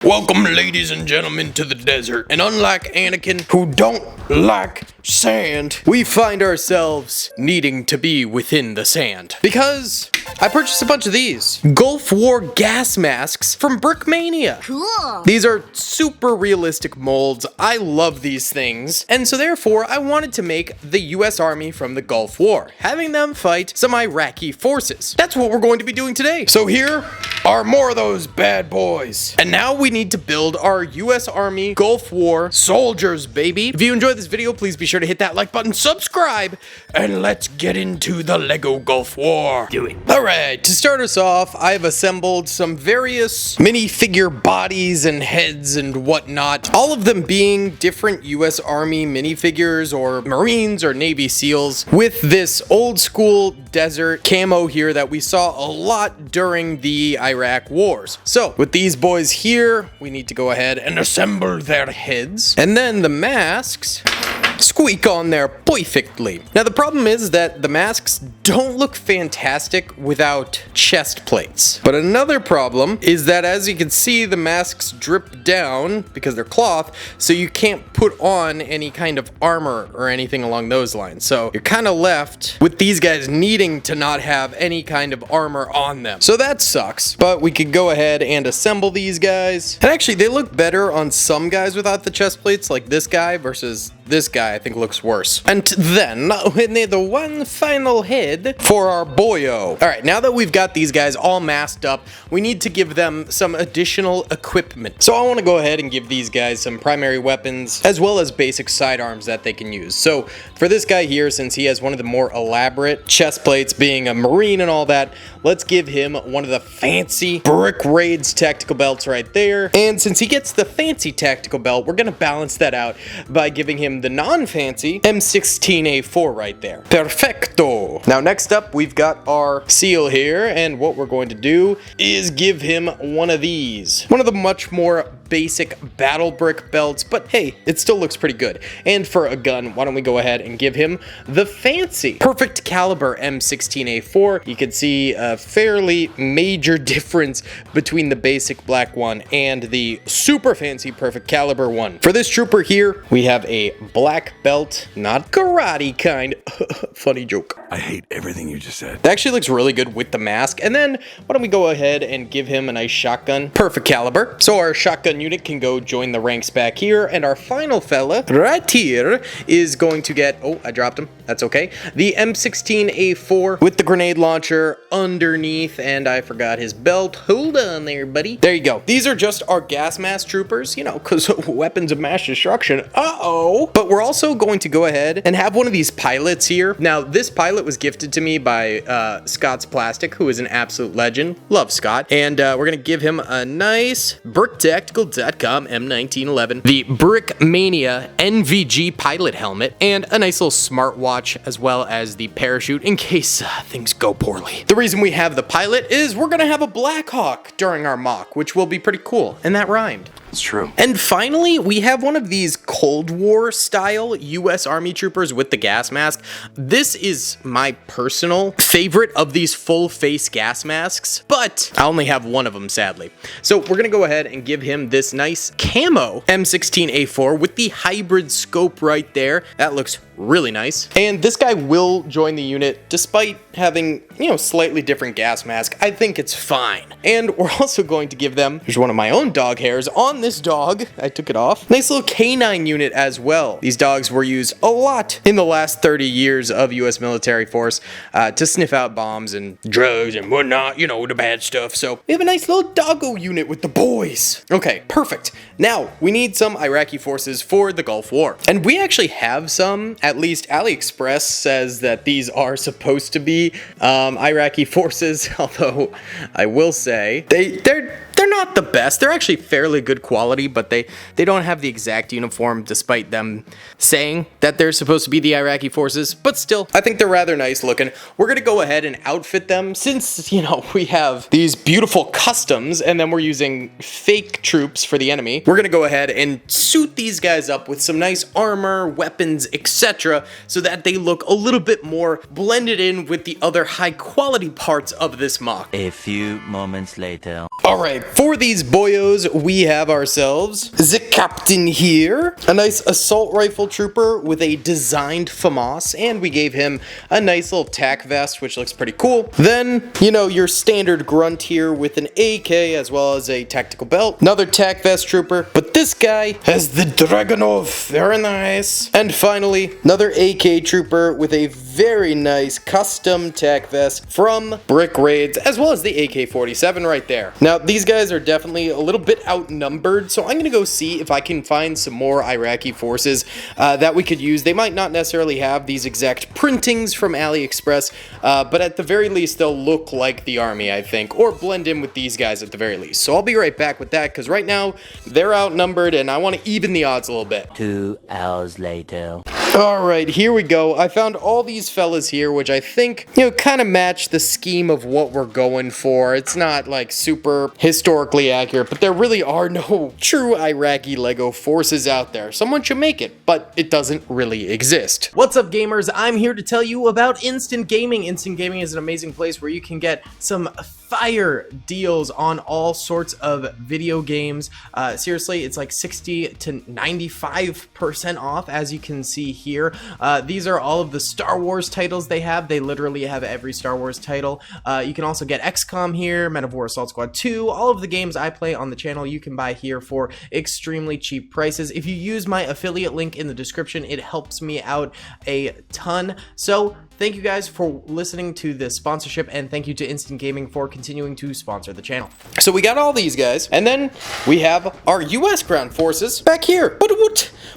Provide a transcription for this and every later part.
Welcome, ladies and gentlemen, to the desert. And unlike Anakin, who don't like sand, we find ourselves needing to be within the sand. Because I purchased a bunch of these Gulf War gas masks from Brickmania. Cool. These are super realistic molds. I love these things. And so therefore, I wanted to make the US Army from the Gulf War, having them fight some Iraqi forces. That's what we're going to be doing today. So here are more of those bad boys. And now we need to build our US Army Gulf War soldiers, baby. If you enjoyed this video, please be sure to hit that like button, subscribe, and let's get into the LEGO Gulf War. Do it. All right, to start us off, I've assembled some various minifigure bodies and heads and whatnot, all of them being different US Army minifigures or Marines or Navy SEALs with this old school desert camo here that we saw a lot during the Iraq wars. So with these boys here, we need to go ahead and assemble their heads, and then the masks squeak on there perfectly. Now the problem is that the masks don't look fantastic without chest plates. But another problem is that, as you can see, the masks drip down because they're cloth, so you can't put on any kind of armor or anything along those lines. So you're kind of left with these guys needing to not have any kind of armor on them. So that sucks, but we could go ahead and assemble these guys. And actually, they look better on some guys without the chest plates, like this guy versus this guy I think looks worse. And then we need the one final head for our boyo. All right, now that we've got these guys all masked up, we need to give them some additional equipment. So I want to go ahead and give these guys some primary weapons as well as basic sidearms that they can use. So for this guy here, since he has one of the more elaborate chest plates, being a Marine and all that, let's give him one of the fancy Brick Raids tactical belts right there. And since he gets the fancy tactical belt, we're gonna balance that out by giving him the non-fancy M16A4 right there. Perfecto. Now next up, we've got our SEAL here, and what we're going to do is give him one of these. One of the much more basic battle brick belts, but hey, it still looks pretty good. And for a gun, why don't we go ahead and give him the fancy perfect caliber M16A4. You can see a fairly major difference between the basic black one and the super fancy perfect caliber one. For this trooper here, we have a black belt, not karate kind. Funny joke. I hate everything you just said. That actually looks really good with the mask. And then why don't we go ahead and give him a nice shotgun, perfect caliber. So our shotgun unit can go join the ranks back here, and our final fella right here is going to get, oh, I dropped him, that's okay, the M16A4 with the grenade launcher underneath, and I forgot his belt. Hold on there, buddy. There you go. These are just our gas mask troopers, you know, because weapons of mass destruction. But we're also going to go ahead and have one of these pilots here. Now, this pilot was gifted to me by Scott's Plastic, who is an absolute legend. Love Scott. And we're going to give him a nice BrickTactical.com M1911, the Brickmania NVG pilot helmet, and a nice little smartwatch, as well as the parachute in case things go poorly. The reason we have the pilot is we're going to have a Black Hawk during our mock, which will be pretty cool. And that rhymed. It's true. And finally, we have one of these Cold War style US Army troopers with the gas mask. This is my personal favorite of these full face gas masks, but I only have one of them, sadly. So we're gonna go ahead and give him this nice camo M16A4 with the hybrid scope right there. That looks really nice. And this guy will join the unit despite having, you know, slightly different gas mask. I think it's fine. And we're also going to give them, here's one of my own dog hairs on this dog. I took it off. Nice little canine unit as well. These dogs were used a lot in the last 30 years of US military force to sniff out bombs and drugs and whatnot, you know, the bad stuff. So we have a nice little doggo unit with the boys. Okay, perfect. Now we need some Iraqi forces for the Gulf War. And we actually have some. At least AliExpress says that these are supposed to be Iraqi forces, although I will say they're not the best. They're actually fairly good quality, but they don't have the exact uniform despite them saying that they're supposed to be the Iraqi forces. But still, I think they're rather nice looking. We're gonna go ahead and outfit them since, you know, we have these beautiful customs and then we're using fake troops for the enemy. We're gonna go ahead and suit these guys up with some nice armor, weapons, etc. so that they look a little bit more blended in with the other high quality parts of this mock. A few moments later. All right, for these boyos, we have ourselves the captain here, a nice assault rifle trooper with a designed FAMAS, and we gave him a nice little tack vest, which looks pretty cool. Then, you know, your standard grunt here with an AK as well as a tactical belt. Another tack vest trooper, but this guy has the Dragunov, very nice. And finally, another AK trooper with a very nice custom tack vest from Brick Raids, as well as the AK-47 right there. Now, these guys are definitely a little bit outnumbered, so I'm gonna go see if I can find some more Iraqi forces that we could use. They might not necessarily have these exact printings from AliExpress, but at the very least, they'll look like the army, I think, or blend in with these guys at the very least. So I'll be right back with that, because right now, they're outnumbered, and I want to even the odds a little bit. 2 hours later. Alright, here we go. I found all these fellas here, which I think, you know, kind of match the scheme of what we're going for. It's not, like, super historically accurate, but there really are no true Iraqi LEGO forces out there. Someone should make it, but it doesn't really exist. What's up, gamers? I'm here to tell you about Instant Gaming. Instant Gaming is an amazing place where you can get some fire deals on all sorts of video games. Seriously, it's like 60 to 95% off, as you can see here. These are all of the Star Wars titles they have. They literally have every Star Wars title. You can also get XCOM here, Men of War Assault Squad 2, all of the games I play on the channel you can buy here for extremely cheap prices. If you use my affiliate link in the description, it helps me out a ton. So thank you guys for listening to this sponsorship, and thank you to Instant Gaming for continuing to sponsor the channel. So we got all these guys, and then we have our US ground forces back here. But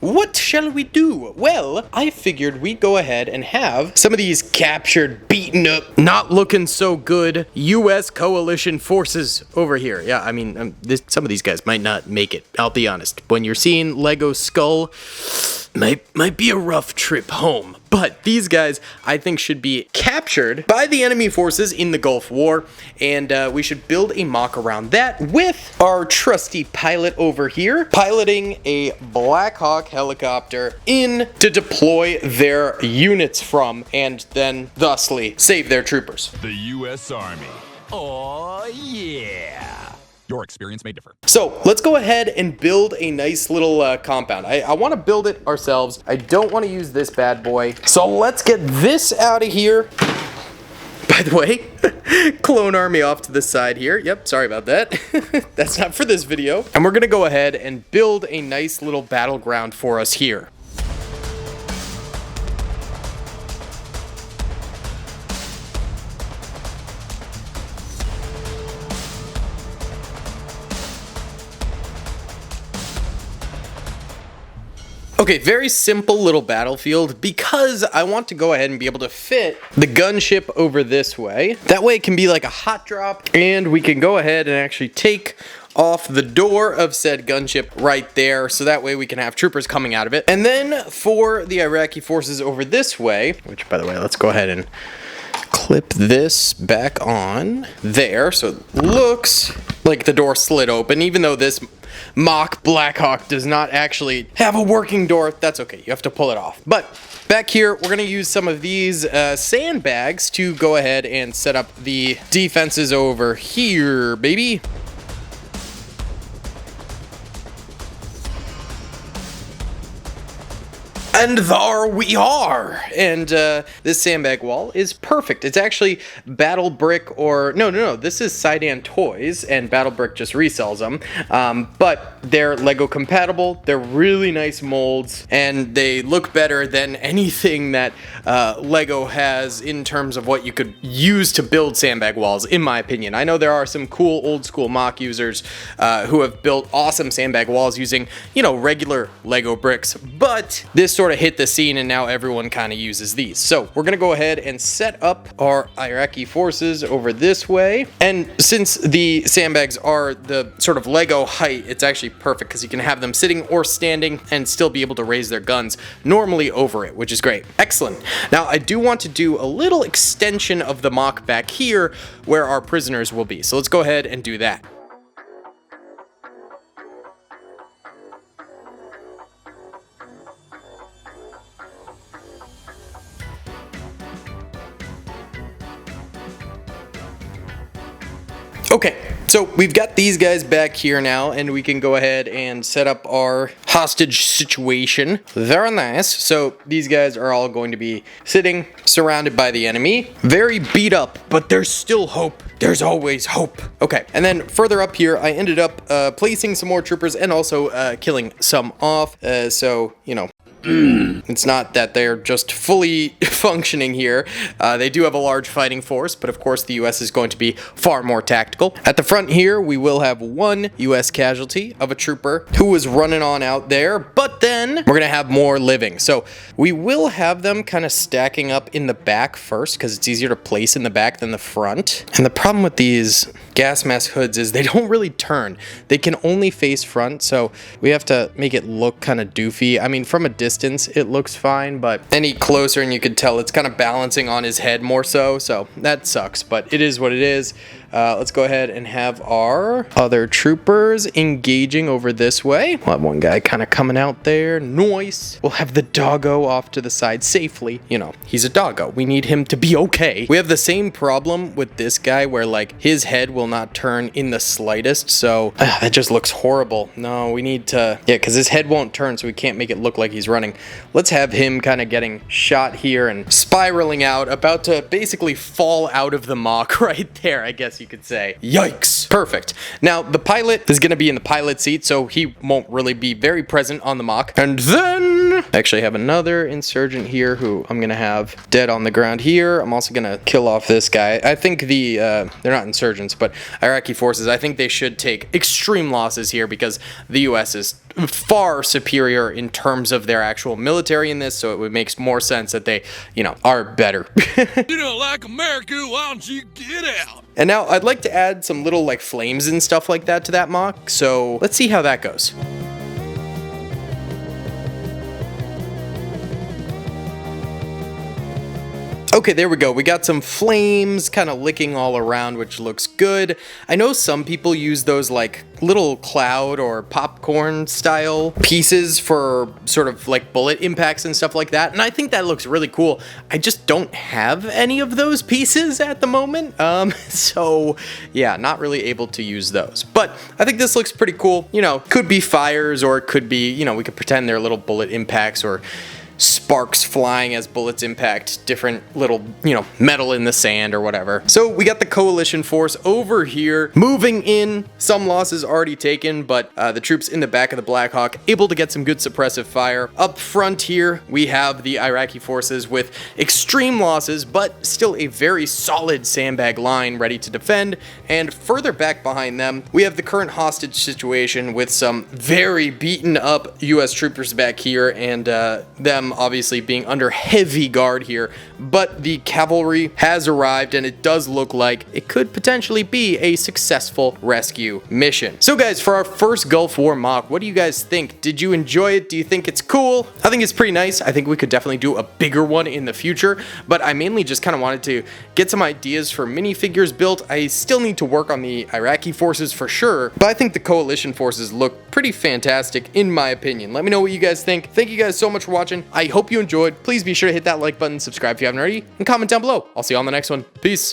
what shall we do? Well, I figured we'd go ahead and have some of these captured, beaten up, not looking so good US coalition forces over here. Yeah, I mean, some of these guys might not make it, I'll be honest. When you're seeing Lego Skull, might be a rough trip home. But these guys, I think, should be captured by the enemy forces in the Gulf War, and we should build a mock around that with our trusty pilot over here, piloting a Black Hawk helicopter in to deploy their units from, and then thusly save their troopers. The U.S. Army. Oh, yeah. Your experience may differ. So let's go ahead and build a nice little compound. I want to build it ourselves. I don't want to use this bad boy. So let's get this out of here. By the way, clone army off to the side here. Yep, sorry about that. That's not for this video. And we're going to go ahead and build a nice little battleground for us here. Okay, very simple little battlefield because I want to go ahead and be able to fit the gunship over this way. That way it can be like a hot drop, and we can go ahead and actually take off the door of said gunship right there, so that way we can have troopers coming out of it. And then for the Iraqi forces over this way, which by the way, let's go ahead and clip this back on there so it looks like the door slid open, even though this mock Black Hawk does not actually have a working door. That's okay, you have to pull it off. But back here, we're going to use some of these sandbags to go ahead and set up the defenses over here, baby. And there we are! And this sandbag wall is perfect. It's actually Battle Brick, or no, this is Sidan Toys, and Battle Brick just resells them. But they're Lego compatible, they're really nice molds, and they look better than anything that Lego has in terms of what you could use to build sandbag walls, in my opinion. I know there are some cool old school mock users who have built awesome sandbag walls using, you know, regular Lego bricks, but this sort of hit the scene and now everyone kind of uses these. So we're gonna go ahead and set up our Iraqi forces over this way, and since the sandbags are the sort of Lego height, it's actually perfect because you can have them sitting or standing and still be able to raise their guns normally over it, which is great. Excellent. Now I do want to do a little extension of the mock back here where our prisoners will be, so let's go ahead and do that. Okay, So we've got these guys back here now, and we can go ahead and set up our hostage situation. Very nice. So these guys are all going to be sitting surrounded by the enemy. Very beat up, but there's still hope. There's always hope. Okay, and then further up here, I ended up placing some more troopers and also killing some off. So, you know, it's not that they're just fully functioning here. They do have a large fighting force, but of course the US is going to be far more tactical. At the front here, we will have one US casualty of a trooper who was running on out there, but then we're gonna have more living. So we will have them kind of stacking up in the back first because it's easier to place in the back than the front. And the problem with these gas mask hoods is they don't really turn. They can only face front, so we have to make it look kind of doofy. I mean, from a distance, it looks fine, but any closer and you could tell it's kind of balancing on his head more so that sucks, but it is what it is. Let's go ahead and have our other troopers engaging over this way. We'll have one guy kind of coming out there. Nice. We'll have the doggo off to the side safely. You know, he's a doggo. We need him to be okay. We have the same problem with this guy where like his head will not turn in the slightest, so that just looks horrible. No, we need to, yeah, because his head won't turn, so we can't make it look like he's running. Let's have him kind of getting shot here and spiraling out, about to basically fall out of the mock right there, I guess you could say. Yikes. Perfect. Now, the pilot is going to be in the pilot seat, so he won't really be very present on the mock. And then I actually have another insurgent here who I'm going to have dead on the ground here. I'm also going to kill off this guy. I think they're not insurgents, but Iraqi forces, I think they should take extreme losses here because the US is far superior in terms of their actual military in this, so it would make more sense that they, you know, are better. You don't like America, why don't you get out? And now I'd like to add some little like flames and stuff like that to that mock, so let's see how that goes. Okay, there we go. We got some flames kind of licking all around, which looks good. I know some people use those like little cloud or popcorn style pieces for sort of like bullet impacts and stuff like that, and I think that looks really cool. I just don't have any of those pieces at the moment, so yeah, not really able to use those. But I think this looks pretty cool. You know, could be fires or it could be, you know, we could pretend they're little bullet impacts or sparks flying as bullets impact different little, you know, metal in the sand or whatever. So we got the coalition force over here moving in. Some losses already taken, but the troops in the back of the Black Hawk able to get some good suppressive fire. Up front here, we have the Iraqi forces with extreme losses, but still a very solid sandbag line ready to defend. And further back behind them, we have the current hostage situation with some very beaten up US troopers back here, and them obviously being under heavy guard here, but the cavalry has arrived and it does look like it could potentially be a successful rescue mission. So guys, for our first Gulf War mock, what do you guys think? Did you enjoy it? Do you think it's cool? I think it's pretty nice. I think we could definitely do a bigger one in the future, but I mainly just kind of wanted to get some ideas for minifigures built. I still need to work on the Iraqi forces for sure, but I think the coalition forces look pretty fantastic in my opinion. Let me know what you guys think. Thank you guys so much for watching. I hope you enjoyed. Please be sure to hit that like button, subscribe if you haven't already, and comment down below. I'll see you on the next one. Peace.